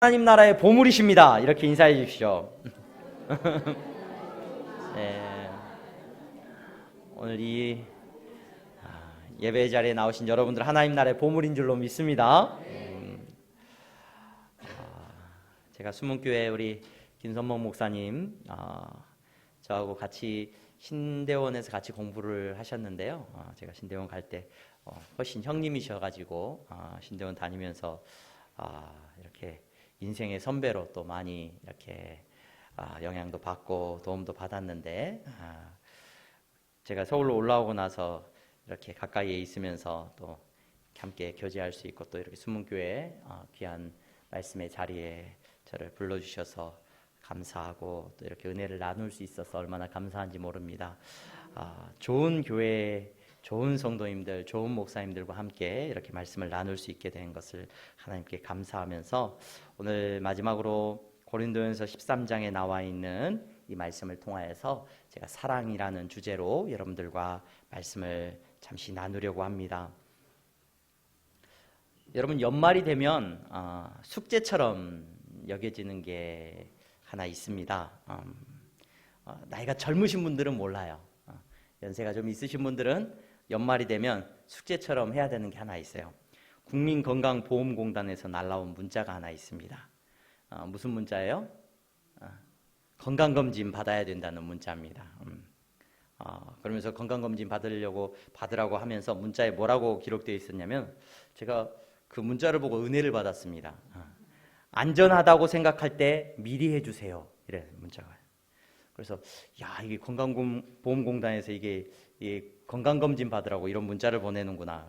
하나님 나라의 보물이십니다. 이렇게 인사해 주십시오. 네, 오늘 이 예배 자리에 나오신 여러분들 하나님 나라의 보물인 줄로 믿습니다. 제가 수문교회 우리 김선목 목사님 저하고 같이 신대원에서 같이 공부를 하셨는데요. 제가 신대원 갈 때 훨씬 형님이셔가지고 신대원 다니면서 이렇게 인생의 선배로 또 많이 이렇게 영향도 받고 도움도 받았는데 제가 서울로 올라오고 나서 이렇게 가까이에 있으면서 또 함께 교제할 수 있고 또 이렇게 수문교회 귀한 말씀의 자리에 저를 불러주셔서 감사하고 또 이렇게 은혜를 나눌 수 있어서 얼마나 감사한지 모릅니다. 좋은 교회, 좋은 성도님들, 좋은 목사님들과 함께 이렇게 말씀을 나눌 수 있게 된 것을 하나님께 감사하면서 오늘 마지막으로 고린도전서 13장에 나와 있는 이 말씀을 통하여서 제가 사랑이라는 주제로 여러분들과 말씀을 잠시 나누려고 합니다. 여러분, 연말이 되면 숙제처럼 여겨지는 게 하나 있습니다. 나이가 젊으신 분들은 몰라요. 연세가 좀 있으신 분들은 연말이 되면 숙제처럼 해야 되는 게 하나 있어요. 국민건강보험공단에서 날라온 문자가 하나 있습니다. 무슨 문자예요? 건강검진 받아야 된다는 문자입니다. 그러면서 건강검진 받으라고 하면서 문자에 뭐라고 기록되어 있었냐면, 제가 그 문자를 보고 은혜를 받았습니다. 안전하다고 생각할 때 미리 해주세요. 이래 문자가. 그래서 이게 건강보험공단에서 이게 건강검진 받으라고 이런 문자를 보내는구나.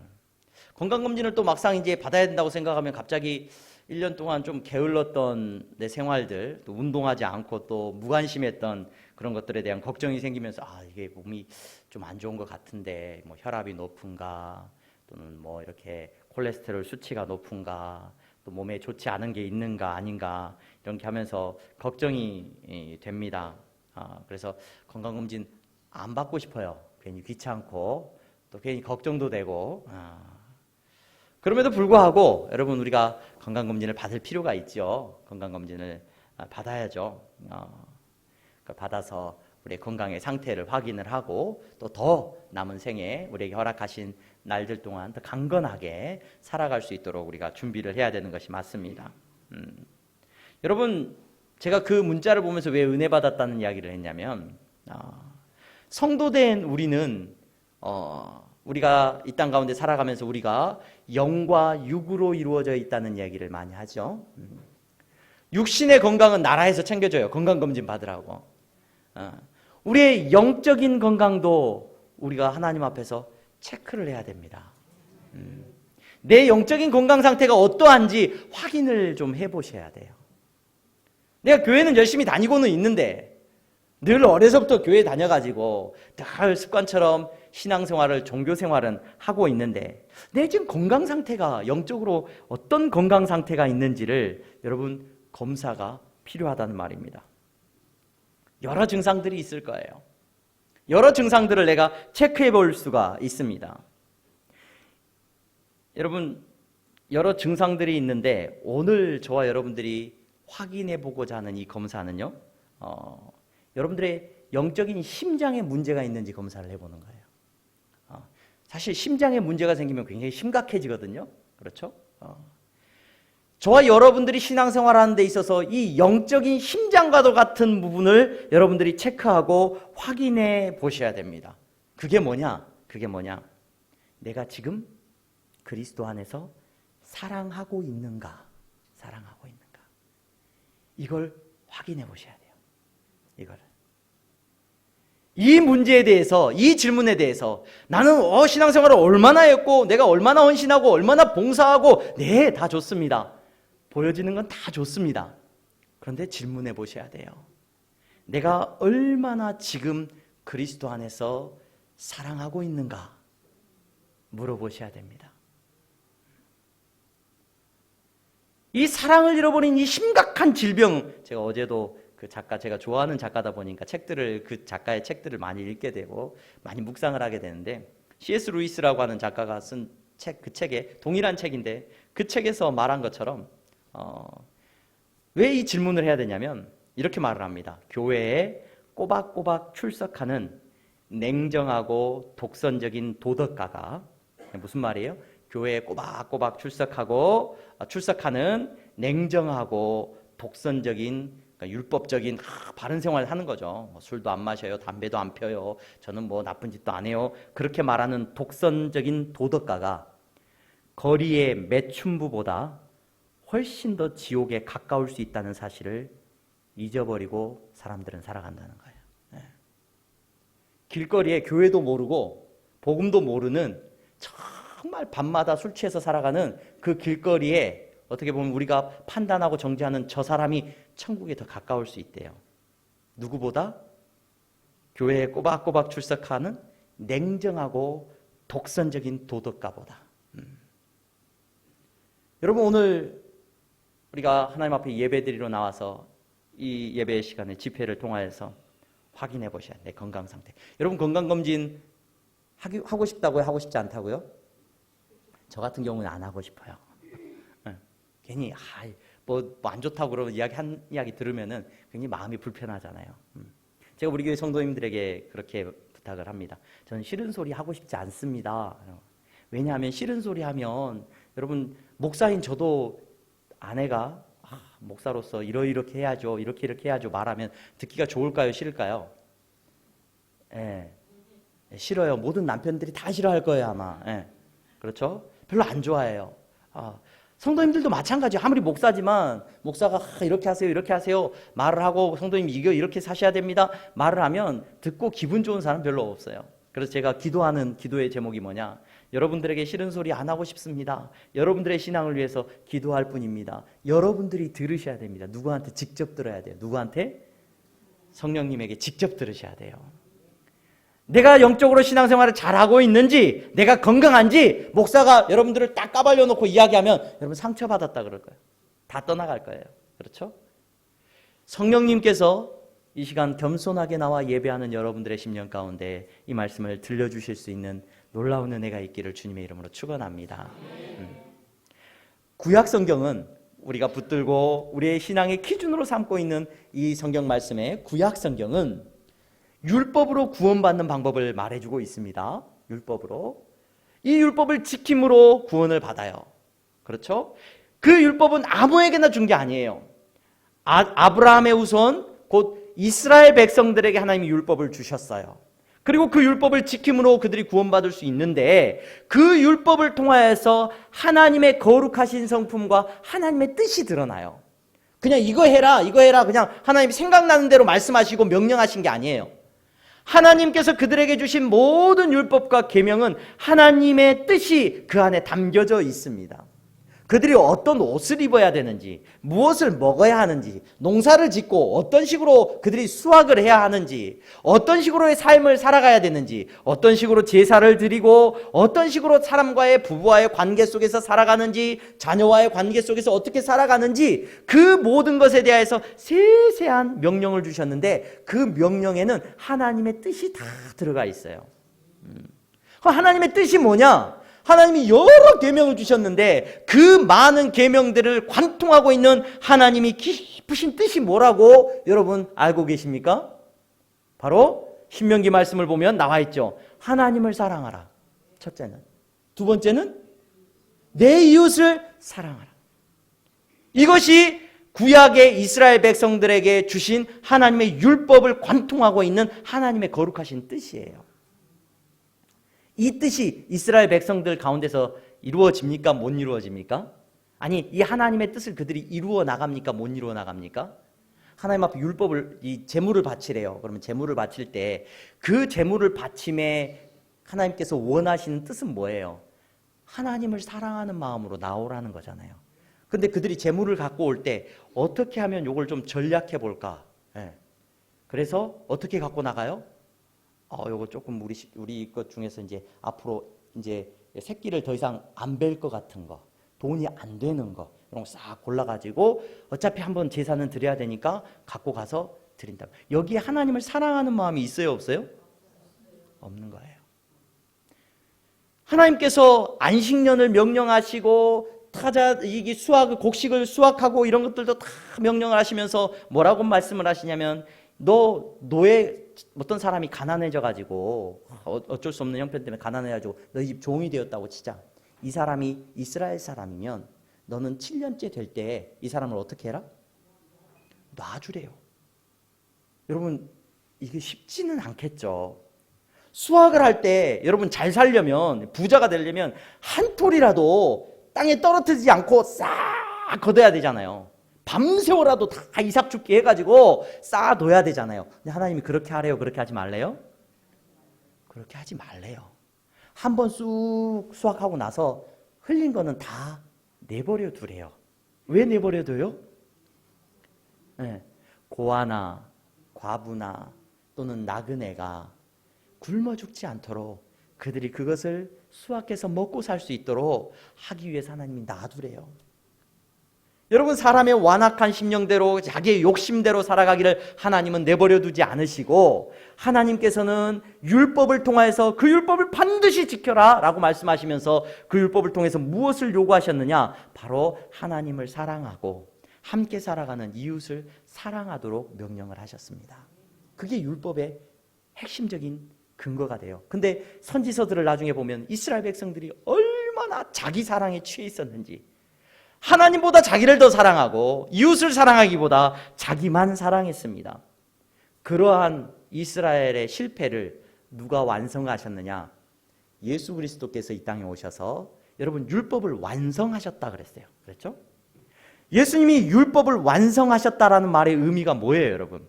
건강검진을 또 막상 이제 받아야 된다고 생각하면 갑자기 1년 동안 좀 게을렀던 내 생활들, 또 운동하지 않고 또 무관심했던 그런 것들에 대한 걱정이 생기면서 이게 몸이 좀 안 좋은 것 같은데, 뭐 혈압이 높은가, 또는 뭐 이렇게 콜레스테롤 수치가 높은가, 또 몸에 좋지 않은 게 있는가 아닌가, 이렇게 하면서 걱정이 됩니다. 그래서 건강검진 안 받고 싶어요. 괜히 귀찮고 또 괜히 걱정도 되고. 그럼에도 불구하고 여러분, 우리가 건강검진을 받을 필요가 있죠. 건강검진을 받아야죠. 받아서 우리의 건강의 상태를 확인을 하고 또 더 남은 생에 우리에게 허락하신 날들 동안 더 강건하게 살아갈 수 있도록 우리가 준비를 해야 되는 것이 맞습니다. 여러분, 제가 그 문자를 보면서 왜 은혜 받았다는 이야기를 했냐면, 성도된 우리는 우리가 이 땅 가운데 살아가면서 우리가 영과 육으로 이루어져 있다는 이야기를 많이 하죠. 육신의 건강은 나라에서 챙겨줘요. 건강검진 받으라고. 우리의 영적인 건강도 우리가 하나님 앞에서 체크를 해야 됩니다. 내 영적인 건강 상태가 어떠한지 확인을 좀 해보셔야 돼요. 내가 교회는 열심히 다니고는 있는데, 늘 어려서부터 교회 다녀가지고 늘 습관처럼 신앙생활을, 종교생활은 하고 있는데, 내 지금 건강 상태가 영적으로 어떤 건강 상태가 있는지를 여러분 검사가 필요하다는 말입니다. 여러 증상들이 있을 거예요. 여러 증상들을 내가 체크해 볼 수가 있습니다. 여러분, 여러 증상들이 있는데 오늘 저와 여러분들이 확인해 보고자 하는 이 검사는요, 여러분들의 영적인 심장에 문제가 있는지 검사를 해보는 거예요. 사실 심장에 문제가 생기면 굉장히 심각해지거든요. 그렇죠? 저와 여러분들이 신앙생활하는 데 있어서 이 영적인 심장과도 같은 부분을 여러분들이 체크하고 확인해 보셔야 됩니다. 그게 뭐냐? 내가 지금 그리스도 안에서 사랑하고 있는가? 이걸 확인해 보셔야 돼요. 이 문제에 대해서, 이 질문에 대해서 나는 신앙생활을 얼마나 했고, 내가 얼마나 헌신하고, 얼마나 봉사하고, 네, 다 좋습니다. 보여지는 건 다 좋습니다. 그런데 질문해 보셔야 돼요. 내가 얼마나 지금 그리스도 안에서 사랑하고 있는가? 물어보셔야 됩니다. 이 사랑을 잃어버린 이 심각한 질병, 제가 어제도 그 작가, 제가 좋아하는 작가다 보니까 그 작가의 책들을 많이 읽게 되고 많이 묵상을 하게 되는데, C.S. 루이스라고 하는 작가가 쓴 책, 그 책에 동일한 책인데 그 책에서 말한 것처럼 왜 이 질문을 해야 되냐면 이렇게 말을 합니다. 교회에 꼬박꼬박 출석하는 냉정하고 독선적인 도덕가가, 무슨 말이에요? 교회에 꼬박꼬박 출석하는 냉정하고 독선적인, 그러니까 율법적인 바른 생활을 하는 거죠. 뭐 술도 안 마셔요, 담배도 안 펴요, 저는 뭐 나쁜 짓도 안 해요, 그렇게 말하는 독선적인 도덕가가 거리의 매춘부보다 훨씬 더 지옥에 가까울 수 있다는 사실을 잊어버리고 사람들은 살아간다는 거예요. 길거리에 교회도 모르고 복음도 모르는, 정말 밤마다 술 취해서 살아가는 그 길거리에 어떻게 보면 우리가 판단하고 정죄하는 저 사람이 천국에 더 가까울 수 있대요. 누구보다? 교회에 꼬박꼬박 출석하는 냉정하고 독선적인 도덕가보다. 여러분, 오늘 우리가 하나님 앞에 예배드리러 나와서 이 예배 시간에 집회를 통하여서 확인해 보셔야 돼요. 내 건강 상태. 여러분, 건강검진 하고 싶다고요? 하고 싶지 않다고요? 저 같은 경우는 안 하고 싶어요. 괜히 뭐 안 좋다고 그러면 한 이야기 들으면은 굉장히 마음이 불편하잖아요. 제가 우리 교회 성도님들에게 그렇게 부탁을 합니다. 저는 싫은 소리 하고 싶지 않습니다. 왜냐하면 싫은 소리 하면, 여러분, 목사인 저도 아내가 목사로서 이렇게 해야죠, 이렇게 해야죠 말하면 듣기가 좋을까요, 싫을까요? 싫어요. 모든 남편들이 다 싫어할 거예요, 아마. 그렇죠? 별로 안 좋아해요. 성도님들도 마찬가지예요. 아무리 목사지만 목사가 이렇게 하세요 말을 하고, 성도님 이렇게 사셔야 됩니다 말을 하면 듣고 기분 좋은 사람 별로 없어요. 그래서 제가 기도하는 기도의 제목이 뭐냐? 여러분들에게 싫은 소리 안 하고 싶습니다. 여러분들의 신앙을 위해서 기도할 뿐입니다. 여러분들이 들으셔야 됩니다. 누구한테? 직접 들어야 돼요. 누구한테? 성령님에게 직접 들으셔야 돼요. 내가 영적으로 신앙생활을 잘하고 있는지, 내가 건강한지 목사가 여러분들을 딱 까발려 놓고 이야기하면 여러분 상처받았다 그럴 거예요. 다 떠나갈 거예요. 그렇죠? 성령님께서 이 시간 겸손하게 나와 예배하는 여러분들의 심령 가운데 이 말씀을 들려주실 수 있는 놀라운 은혜가 있기를 주님의 이름으로 축원합니다. 구약 성경은 우리가 붙들고 우리의 신앙의 기준으로 삼고 있는 이 성경 말씀의 구약 성경은 율법으로 구원받는 방법을 말해주고 있습니다. 율법으로. 이 율법을 지킴으로 구원을 받아요. 그렇죠? 그 율법은 아무에게나 준 게 아니에요. 아브라함의 후손 곧 이스라엘 백성들에게 하나님이 율법을 주셨어요. 그리고 그 율법을 지킴으로 그들이 구원받을 수 있는데, 그 율법을 통하여서 하나님의 거룩하신 성품과 하나님의 뜻이 드러나요. 그냥 이거 해라 그냥 하나님이 생각나는 대로 말씀하시고 명령하신 게 아니에요. 하나님께서 그들에게 주신 모든 율법과 계명은 하나님의 뜻이 그 안에 담겨져 있습니다. 그들이 어떤 옷을 입어야 되는지, 무엇을 먹어야 하는지, 농사를 짓고 어떤 식으로 그들이 수확을 해야 하는지, 어떤 식으로의 삶을 살아가야 되는지, 어떤 식으로 제사를 드리고 어떤 식으로 사람과의 부부와의 관계 속에서 살아가는지, 자녀와의 관계 속에서 어떻게 살아가는지, 그 모든 것에 대해서 세세한 명령을 주셨는데 그 명령에는 하나님의 뜻이 다 들어가 있어요. 하나님의 뜻이 뭐냐? 하나님이 여러 계명을 주셨는데 그 많은 계명들을 관통하고 있는 하나님이 깊으신 뜻이 뭐라고 여러분 알고 계십니까? 바로 신명기 말씀을 보면 나와 있죠. 하나님을 사랑하라. 첫째는. 두 번째는 내 이웃을 사랑하라. 이것이 구약의 이스라엘 백성들에게 주신 하나님의 율법을 관통하고 있는 하나님의 거룩하신 뜻이에요. 이 뜻이 이스라엘 백성들 가운데서 이루어집니까? 못 이루어집니까? 아니, 이 하나님의 뜻을 그들이 이루어 나갑니까? 못 이루어 나갑니까? 하나님 앞에 율법을, 이 제물을 바치래요. 그러면 제물을 바칠 때 그 제물을 바침에 하나님께서 원하시는 뜻은 뭐예요? 하나님을 사랑하는 마음으로 나오라는 거잖아요. 근데 그들이 제물을 갖고 올 때 어떻게 하면 이걸 좀 전략해 볼까? 그래서 어떻게 갖고 나가요? 요거 조금 우리 것 중에서 이제 앞으로 이제 새끼를 더 이상 안 뵐 것 같은 거, 돈이 안 되는 거, 이런 거 싹 골라가지고 어차피 한번 제사는 드려야 되니까 갖고 가서 드린다. 여기에 하나님을 사랑하는 마음이 있어요, 없어요? 없는 거예요. 하나님께서 안식년을 명령하시고 타자 이게 수학 곡식을 수확하고 이런 것들도 다 명령을 하시면서 뭐라고 말씀을 하시냐면 너 노예 어떤 사람이 가난해져 가지고 어쩔 수 없는 형편 때문에 가난해 가지고 너희 집 종이 되었다고 치자. 이 사람이 이스라엘 사람이면 너는 7년째 될 때 이 사람을 어떻게 해라? 놔주래요. 여러분 이게 쉽지는 않겠죠. 수학을 할 때 여러분 잘 살려면 부자가 되려면 한 톨이라도 땅에 떨어뜨리지 않고 싹 걷어야 되잖아요. 밤새워라도 다 이삭죽기 해가지고 쌓아둬야 되잖아요. 근데 하나님이 그렇게 하래요? 그렇게 하지 말래요? 그렇게 하지 말래요. 한번 쑥 수확하고 나서 흘린 거는 다 내버려 두래요. 왜 내버려 둬요? 네. 고아나 과부나 또는 나그네가 굶어 죽지 않도록 그들이 그것을 수확해서 먹고 살 수 있도록 하기 위해서 하나님이 놔두래요. 여러분 사람의 완악한 심령대로 자기의 욕심대로 살아가기를 하나님은 내버려 두지 않으시고 하나님께서는 율법을 통해서 그 율법을 반드시 지켜라 라고 말씀하시면서 그 율법을 통해서 무엇을 요구하셨느냐? 바로 하나님을 사랑하고 함께 살아가는 이웃을 사랑하도록 명령을 하셨습니다. 그게 율법의 핵심적인 근거가 돼요. 근데 선지서들을 나중에 보면 이스라엘 백성들이 얼마나 자기 사랑에 취해 있었는지, 하나님보다 자기를 더 사랑하고 이웃을 사랑하기보다 자기만 사랑했습니다. 그러한 이스라엘의 실패를 누가 완성하셨느냐? 예수 그리스도께서 이 땅에 오셔서 여러분 율법을 완성하셨다 그랬어요. 그랬죠? 예수님이 율법을 완성하셨다라는 말의 의미가 뭐예요, 여러분?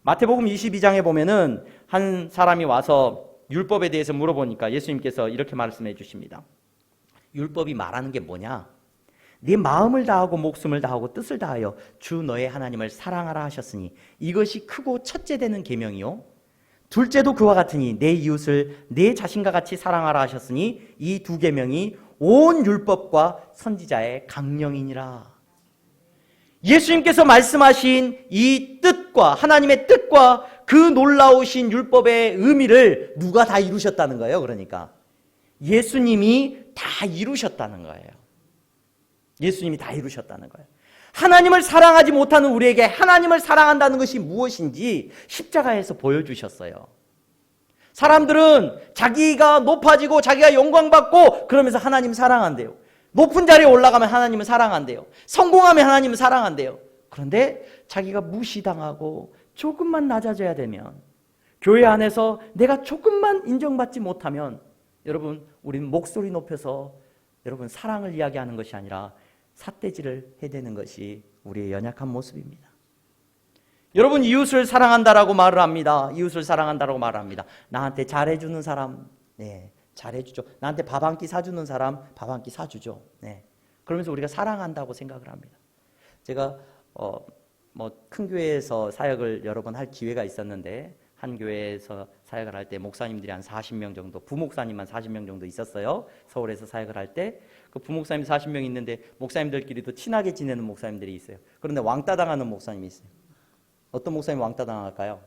마태복음 22장에 보면은 한 사람이 와서 율법에 대해서 물어보니까 예수님께서 이렇게 말씀해 주십니다. 율법이 말하는 게 뭐냐? 네 마음을 다하고 목숨을 다하고 뜻을 다하여 주 너의 하나님을 사랑하라 하셨으니 이것이 크고 첫째 되는 계명이요 둘째도 그와 같으니 내 이웃을 내 자신과 같이 사랑하라 하셨으니 이 두 계명이 온 율법과 선지자의 강령이니라. 예수님께서 말씀하신 이 뜻과 하나님의 뜻과 그 놀라우신 율법의 의미를 누가 다 이루셨다는 거예요. 그러니까 예수님이 다 이루셨다는 거예요. 예수님이 다 이루셨다는 거예요. 하나님을 사랑하지 못하는 우리에게 하나님을 사랑한다는 것이 무엇인지 십자가에서 보여주셨어요. 사람들은 자기가 높아지고 자기가 영광받고 그러면서 하나님 사랑한대요. 높은 자리에 올라가면 하나님은 사랑한대요. 성공하면 하나님은 사랑한대요. 그런데 자기가 무시당하고 조금만 낮아져야 되면, 교회 안에서 내가 조금만 인정받지 못하면, 여러분 우리는 목소리 높여서 여러분 사랑을 이야기하는 것이 아니라 삿대질을 해대는 것이 우리의 연약한 모습입니다. 여러분 이웃을 사랑한다라고 말을 합니다. 이웃을 사랑한다라고 말을 합니다. 나한테 잘해주는 사람, 네, 잘해주죠. 나한테 밥 한 끼 사주는 사람 밥 한 끼 사주죠. 네. 그러면서 우리가 사랑한다고 생각을 합니다. 제가 큰 교회에서 사역을 여러 번 할 기회가 있었는데 한 교회에서 사역을 할 때 목사님들이 한 40명 정도, 부목사님만 40명 정도 있었어요. 서울에서 사역을 할 때 그 부목사님 40명 있는데 목사님들끼리도 친하게 지내는 목사님들이 있어요. 그런데 왕따 당하는 목사님이 있어요. 어떤 목사님이 왕따 당할까요?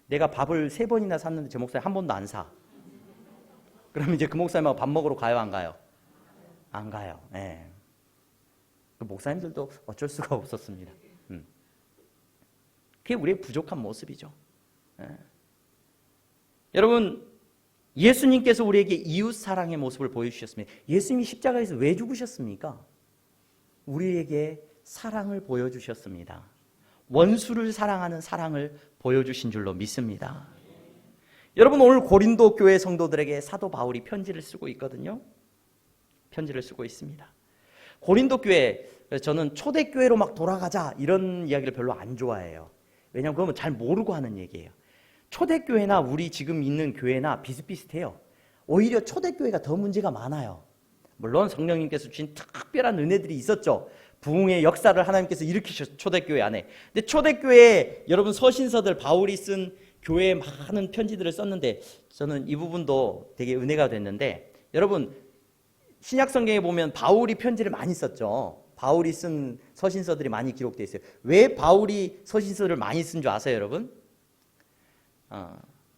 내가 밥을 3번이나 샀는데 제 목사님 한 번도 안 사. 그러면 이제 그 목사님하고 밥 먹으러 가요, 안 가요? 안 가요. 네. 그 목사님들도 어쩔 수가 없었습니다. 그게 우리의 부족한 모습이죠. 네. 여러분 예수님께서 우리에게 이웃 사랑의 모습을 보여주셨습니다. 예수님이 십자가에서 왜 죽으셨습니까? 우리에게 사랑을 보여주셨습니다. 원수를 사랑하는 사랑을 보여주신 줄로 믿습니다. 여러분 오늘 고린도 교회 성도들에게 사도 바울이 편지를 쓰고 있거든요. 편지를 쓰고 있습니다. 고린도 교회, 저는 초대교회로 막 돌아가자 이런 이야기를 별로 안 좋아해요. 왜냐하면 그러면 잘 모르고 하는 얘기예요. 초대교회나 우리 지금 있는 교회나 비슷비슷해요. 오히려 초대교회가 더 문제가 많아요. 물론 성령님께서 주신 특별한 은혜들이 있었죠. 부흥의 역사를 하나님께서 일으키셨죠. 초대교회 안에. 근데 초대교회에 여러분 서신서들 바울이 쓴 교회에 많은 편지들을 썼는데 저는 이 부분도 되게 은혜가 됐는데, 여러분 신약 성경에 보면 바울이 편지를 많이 썼죠. 바울이 쓴 서신서들이 많이 기록되어 있어요. 왜 바울이 서신서를 많이 쓴 줄 아세요, 여러분?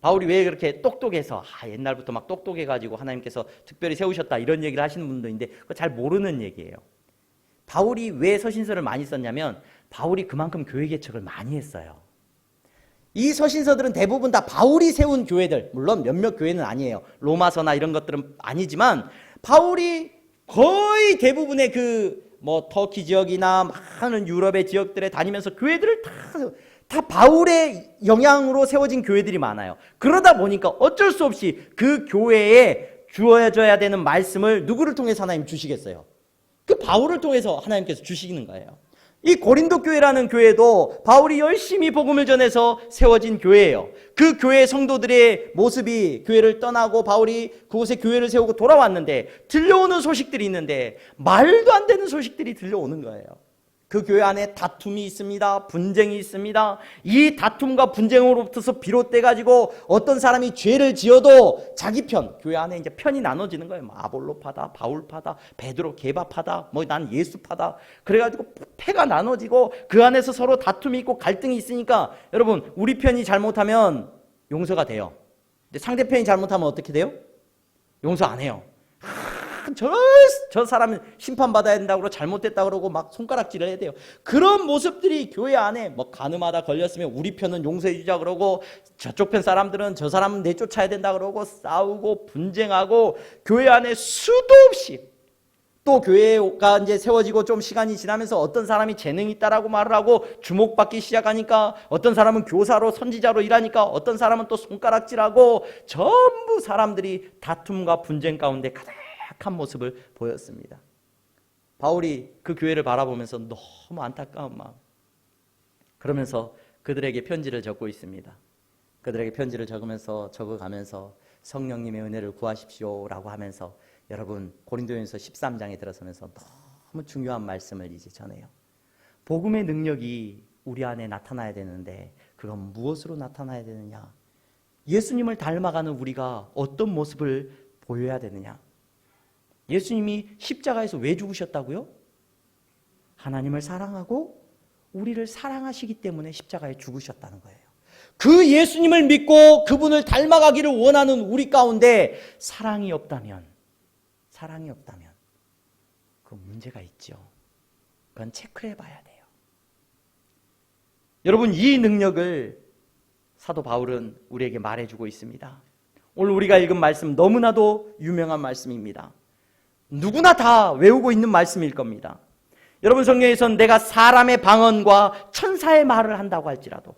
바울이 왜 그렇게 똑똑해서 옛날부터 막 똑똑해가지고 하나님께서 특별히 세우셨다 이런 얘기를 하시는 분도 있는데 그거 잘 모르는 얘기예요. 바울이 왜 서신서를 많이 썼냐면 바울이 그만큼 교회 개척을 많이 했어요. 이 서신서들은 대부분 다 바울이 세운 교회들, 물론 몇몇 교회는 아니에요. 로마서나 이런 것들은 아니지만 바울이 거의 대부분의 터키 지역이나 많은 유럽의 지역들에 다니면서 교회들을 다 바울의 영향으로 세워진 교회들이 많아요. 그러다 보니까 어쩔 수 없이 그 교회에 주어져야 되는 말씀을 누구를 통해서 하나님 주시겠어요? 그 바울을 통해서 하나님께서 주시는 거예요. 이 고린도 교회라는 교회도 바울이 열심히 복음을 전해서 세워진 교회예요. 그 교회 성도들의 모습이 교회를 떠나고 바울이 그곳에 교회를 세우고 돌아왔는데 들려오는 소식들이 있는데 말도 안 되는 소식들이 들려오는 거예요. 그 교회 안에 다툼이 있습니다. 분쟁이 있습니다. 이 다툼과 분쟁으로부터 비롯돼가지고 어떤 사람이 죄를 지어도 자기 편, 교회 안에 이제 편이 나눠지는 거예요. 아볼로파다, 바울파다, 베드로 개바파다, 난 예수파다. 그래가지고 패가 나눠지고 그 안에서 서로 다툼이 있고 갈등이 있으니까 여러분, 우리 편이 잘못하면 용서가 돼요. 근데 상대편이 잘못하면 어떻게 돼요? 용서 안 해요. 저 사람은 심판받아야 된다고 그러고 잘못됐다고 그러고 막 손가락질을 해야 돼요. 그런 모습들이 교회 안에 가늠하다 걸렸으면 우리 편은 용서해 주자 그러고 저쪽 편 사람들은 저 사람은 내쫓아야 된다 그러고 싸우고 분쟁하고 교회 안에 수도 없이 또 교회가 이제 세워지고 좀 시간이 지나면서 어떤 사람이 재능이 있다라고 말을 하고 주목받기 시작하니까 어떤 사람은 교사로 선지자로 일하니까 어떤 사람은 또 손가락질하고 전부 사람들이 다툼과 분쟁 가운데 가득한 모습을 보였습니다. 바울이 그 교회를 바라보면서 너무 안타까운 마음, 그러면서 그들에게 편지를 적고 있습니다. 그들에게 편지를 적어가면서 성령님의 은혜를 구하십시오라고 하면서 여러분 고린도전서 13장에 들어서면서 너무 중요한 말씀을 이제 전해요. 복음의 능력이 우리 안에 나타나야 되는데 그건 무엇으로 나타나야 되느냐? 예수님을 닮아가는 우리가 어떤 모습을 보여야 되느냐? 예수님이 십자가에서 왜 죽으셨다고요? 하나님을 사랑하고 우리를 사랑하시기 때문에 십자가에 죽으셨다는 거예요. 그 예수님을 믿고 그분을 닮아가기를 원하는 우리 가운데 사랑이 없다면 그 문제가 있죠. 그건 체크해 봐야 돼요. 여러분, 이 능력을 사도 바울은 우리에게 말해주고 있습니다. 오늘 우리가 읽은 말씀 너무나도 유명한 말씀입니다. 누구나 다 외우고 있는 말씀일 겁니다. 여러분, 성경에서는 내가 사람의 방언과 천사의 말을 한다고 할지라도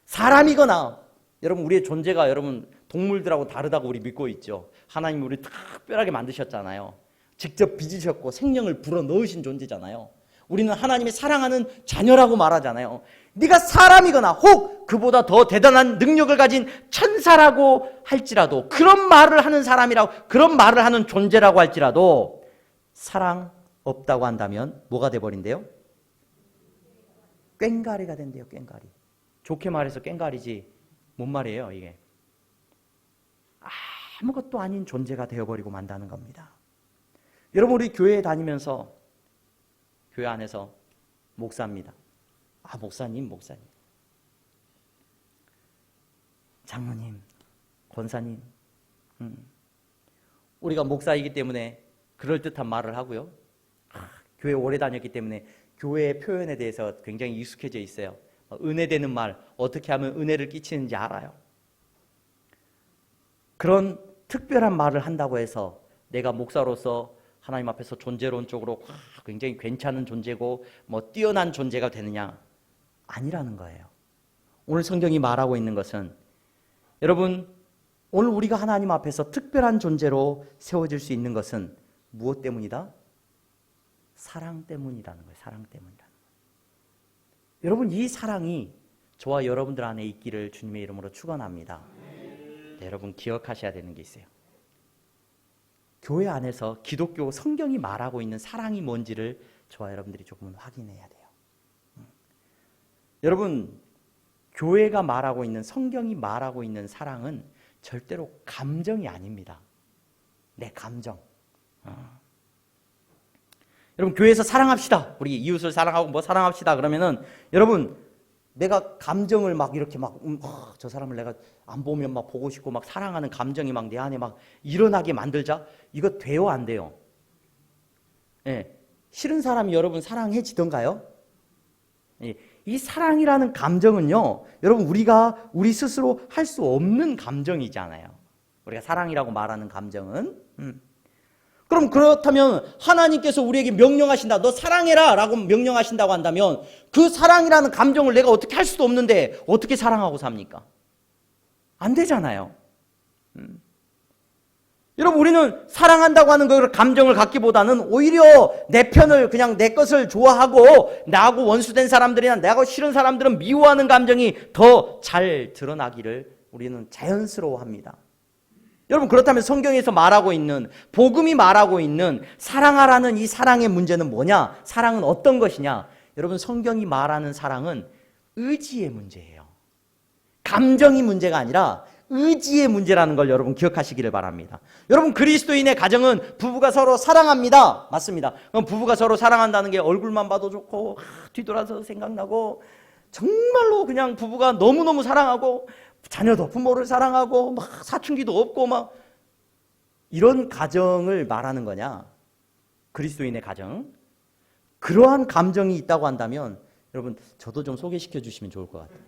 사람이거나, 여러분 우리의 존재가 여러분 동물들하고 다르다고 우리 믿고 있죠. 하나님이 우리 특별하게 만드셨잖아요. 직접 빚으셨고 생명을 불어넣으신 존재잖아요. 우리는 하나님의 사랑하는 자녀라고 말하잖아요. 네가 사람이거나 혹 그보다 더 대단한 능력을 가진 천사라고 할지라도, 그런 말을 하는 사람이라고, 그런 말을 하는 존재라고 할지라도 사랑 없다고 한다면 뭐가 돼버린대요? 꽹가리가 된대요. 꽹가리. 좋게 말해서 꽹가리지 뭔 말이에요 이게? 아무것도 아닌 존재가 되어버리고 만다는 겁니다. 여러분, 우리 교회에 다니면서 교회 안에서 목사입니다. 목사님, 장로님, 권사님, 우리가 목사이기 때문에 그럴듯한 말을 하고요. 교회 오래 다녔기 때문에 교회의 표현에 대해서 굉장히 익숙해져 있어요. 은혜되는 말, 어떻게 하면 은혜를 끼치는지 알아요. 그런 특별한 말을 한다고 해서 내가 목사로서 하나님 앞에서 존재론적으로 굉장히 괜찮은 존재고 뛰어난 존재가 되느냐? 아니라는 거예요. 오늘 성경이 말하고 있는 것은, 여러분, 오늘 우리가 하나님 앞에서 특별한 존재로 세워질 수 있는 것은 무엇 때문이다? 사랑 때문이라는 거예요. 사랑 때문이라는 거예요. 여러분, 이 사랑이 저와 여러분들 안에 있기를 주님의 이름으로 축원합니다. 네, 여러분 기억하셔야 되는 게 있어요. 교회 안에서 기독교 성경이 말하고 있는 사랑이 뭔지를 저와 여러분들이 조금은 확인해야 돼요. 여러분, 교회가 말하고 있는, 성경이 말하고 있는 사랑은 절대로 감정이 아닙니다. 내 감정. 여러분, 교회에서 사랑합시다, 우리 이웃을 사랑하고 사랑합시다 그러면은 여러분 내가 감정을 막 이렇게 막 저 사람을 내가 안 보면 막 보고 싶고 막 사랑하는 감정이 막 내 안에 막 일어나게 만들자. 이거 돼요, 안 돼요? 예. 싫은 사람이 여러분 사랑해지던가요? 예. 이 사랑이라는 감정은요, 여러분 우리가 우리 스스로 할 수 없는 감정이잖아요. 우리가 사랑이라고 말하는 감정은. 그럼 그렇다면 하나님께서 우리에게 명령하신다. 너 사랑해라 라고 명령하신다고 한다면 그 사랑이라는 감정을 내가 어떻게 할 수도 없는데 어떻게 사랑하고 삽니까? 안 되잖아요. 여러분 우리는 사랑한다고 하는 그 감정을 갖기보다는 오히려 내 편을 그냥 내 것을 좋아하고 나하고 원수된 사람들이나 나하고 싫은 사람들은 미워하는 감정이 더 잘 드러나기를 우리는 자연스러워합니다. 여러분 그렇다면 성경에서 말하고 있는 복음이 말하고 있는 사랑하라는 이 사랑의 문제는 뭐냐? 사랑은 어떤 것이냐? 여러분 성경이 말하는 사랑은 의지의 문제예요. 감정이 문제가 아니라 의지의 문제라는 걸 여러분 기억하시기를 바랍니다. 여러분 그리스도인의 가정은 부부가 서로 사랑합니다. 맞습니다. 그럼 부부가 서로 사랑한다는 게 얼굴만 봐도 좋고 뒤돌아서 생각나고 정말로 그냥 부부가 너무너무 사랑하고 자녀도 부모를 사랑하고 막 사춘기도 없고 막 이런 가정을 말하는 거냐? 그리스도인의 가정. 그러한 감정이 있다고 한다면 여러분 저도 좀 소개시켜 주시면 좋을 것 같아요.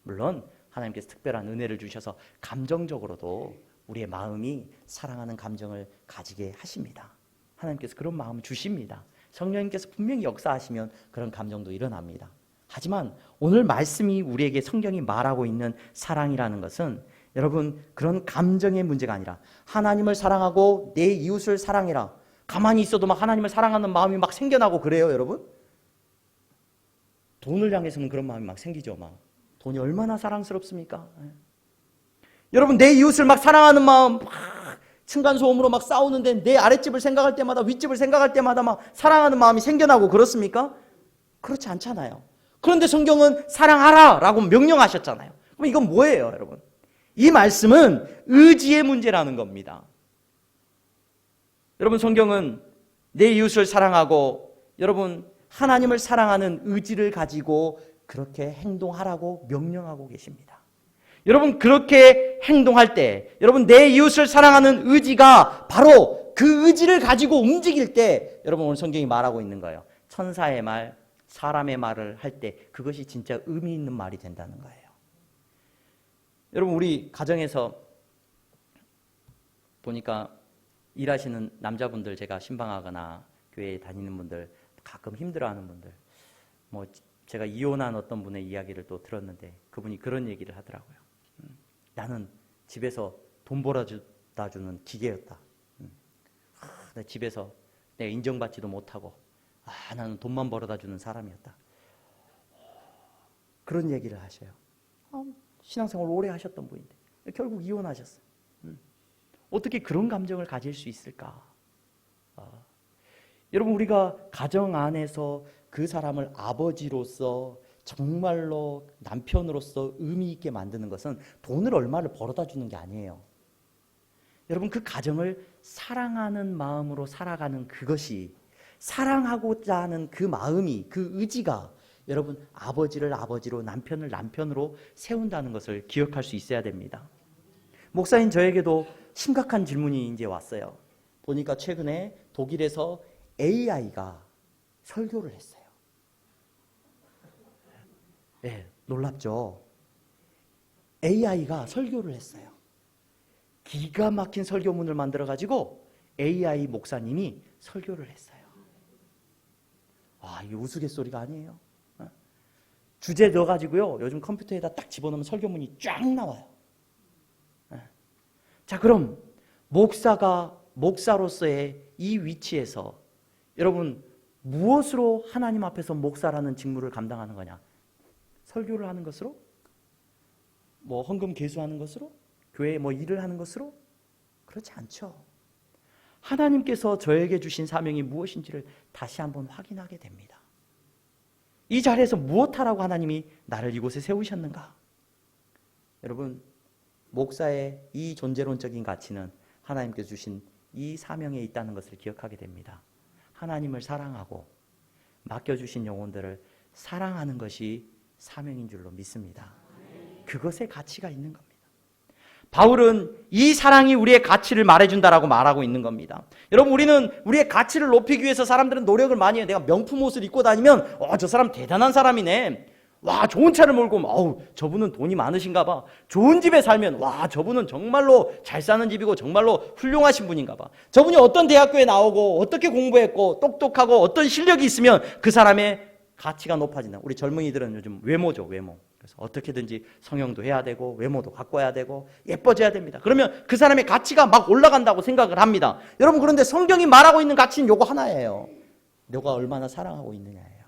물론 하나님께서 특별한 은혜를 주셔서 감정적으로도 우리의 마음이 사랑하는 감정을 가지게 하십니다. 하나님께서 그런 마음을 주십니다. 성령님께서 분명히 역사하시면 그런 감정도 일어납니다. 하지만 오늘 말씀이 우리에게 성경이 말하고 있는 사랑이라는 것은 여러분 그런 감정의 문제가 아니라 하나님을 사랑하고 내 이웃을 사랑해라. 가만히 있어도 막 하나님을 사랑하는 마음이 막 생겨나고 그래요, 여러분? 돈을 향해서는 그런 마음이 막 생기죠, 막. 돈이 얼마나 사랑스럽습니까? 여러분 내 이웃을 막 사랑하는 마음 막 층간소음으로 막 싸우는데 내 아랫집을 생각할 때마다 윗집을 생각할 때마다 막 사랑하는 마음이 생겨나고 그렇습니까? 그렇지 않잖아요. 그런데 성경은 사랑하라 라고 명령하셨잖아요. 그럼 이건 뭐예요, 여러분? 이 말씀은 의지의 문제라는 겁니다. 여러분 성경은 내 이웃을 사랑하고 여러분 하나님을 사랑하는 의지를 가지고 그렇게 행동하라고 명령하고 계십니다. 여러분 그렇게 행동할 때 여러분 내 이웃을 사랑하는 의지가 바로 그 의지를 가지고 움직일 때 여러분 오늘 성경이 말하고 있는 거예요. 천사의 말, 사람의 말을 할 때 그것이 진짜 의미 있는 말이 된다는 거예요. 여러분 우리 가정에서 보니까 일하시는 남자분들 제가 신방하거나 교회에 다니는 분들 가끔 힘들어하는 분들 뭐 제가 이혼한 어떤 분의 이야기를 또 들었는데 그분이 그런 얘기를 하더라고요. 나는 집에서 돈 벌어다 주는 기계였다. 내 집에서 내가 인정받지도 못하고 나는 돈만 벌어다 주는 사람이었다. 그런 얘기를 하셔요. 신앙생활 오래 하셨던 분인데 결국 이혼하셨어요. 어떻게 그런 감정을 가질 수 있을까? 여러분 우리가 가정 안에서 그 사람을 아버지로서 정말로 남편으로서 의미 있게 만드는 것은 돈을 얼마를 벌어다 주는 게 아니에요. 여러분 그 가정을 사랑하는 마음으로 살아가는 그것이 사랑하고자 하는 그 마음이 그 의지가 여러분 아버지를 아버지로 남편을 남편으로 세운다는 것을 기억할 수 있어야 됩니다. 목사님 저에게도 심각한 질문이 이제 왔어요. 보니까 최근에 독일에서 AI가 설교를 했어요. 네, 놀랍죠? AI가 설교를 했어요. 기가 막힌 설교문을 만들어가지고 AI 목사님이 설교를 했어요. 이게 우스갯소리가 아니에요. 주제 넣어가지고요. 요즘 컴퓨터에다 딱 집어넣으면 설교문이 쫙 나와요. 자, 그럼 목사로서의 이 위치에서 여러분 무엇으로 하나님 앞에서 목사라는 직무를 감당하는 거냐? 설교를 하는 것으로? 뭐 헌금 계수하는 것으로? 교회에 뭐 일을 하는 것으로? 그렇지 않죠. 하나님께서 저에게 주신 사명이 무엇인지를 다시 한번 확인하게 됩니다. 이 자리에서 무엇하라고 하나님이 나를 이곳에 세우셨는가? 여러분 목사의 이 존재론적인 가치는 하나님께서 주신 이 사명에 있다는 것을 기억하게 됩니다. 하나님을 사랑하고 맡겨주신 영혼들을 사랑하는 것이 사명인 줄로 믿습니다. 그것에 가치가 있는 겁니다. 바울은 이 사랑이 우리의 가치를 말해준다라고 말하고 있는 겁니다. 여러분, 우리는 우리의 가치를 높이기 위해서 사람들은 노력을 많이 해요. 내가 명품 옷을 입고 다니면 저 사람 대단한 사람이네. 와, 좋은 차를 몰고 저분은 돈이 많으신가 봐. 좋은 집에 살면 와, 저분은 정말로 잘 사는 집이고 정말로 훌륭하신 분인가 봐. 저분이 어떤 대학교에 나오고 어떻게 공부했고 똑똑하고 어떤 실력이 있으면 그 사람의 가치가 높아진다. 우리 젊은이들은 요즘 외모죠, 외모. 그래서 어떻게든지 성형도 해야 되고 외모도 가꿔야 되고 예뻐져야 됩니다. 그러면 그 사람의 가치가 막 올라간다고 생각을 합니다. 여러분, 그런데 성경이 말하고 있는 가치는 요거 하나예요. 너가 얼마나 사랑하고 있느냐예요.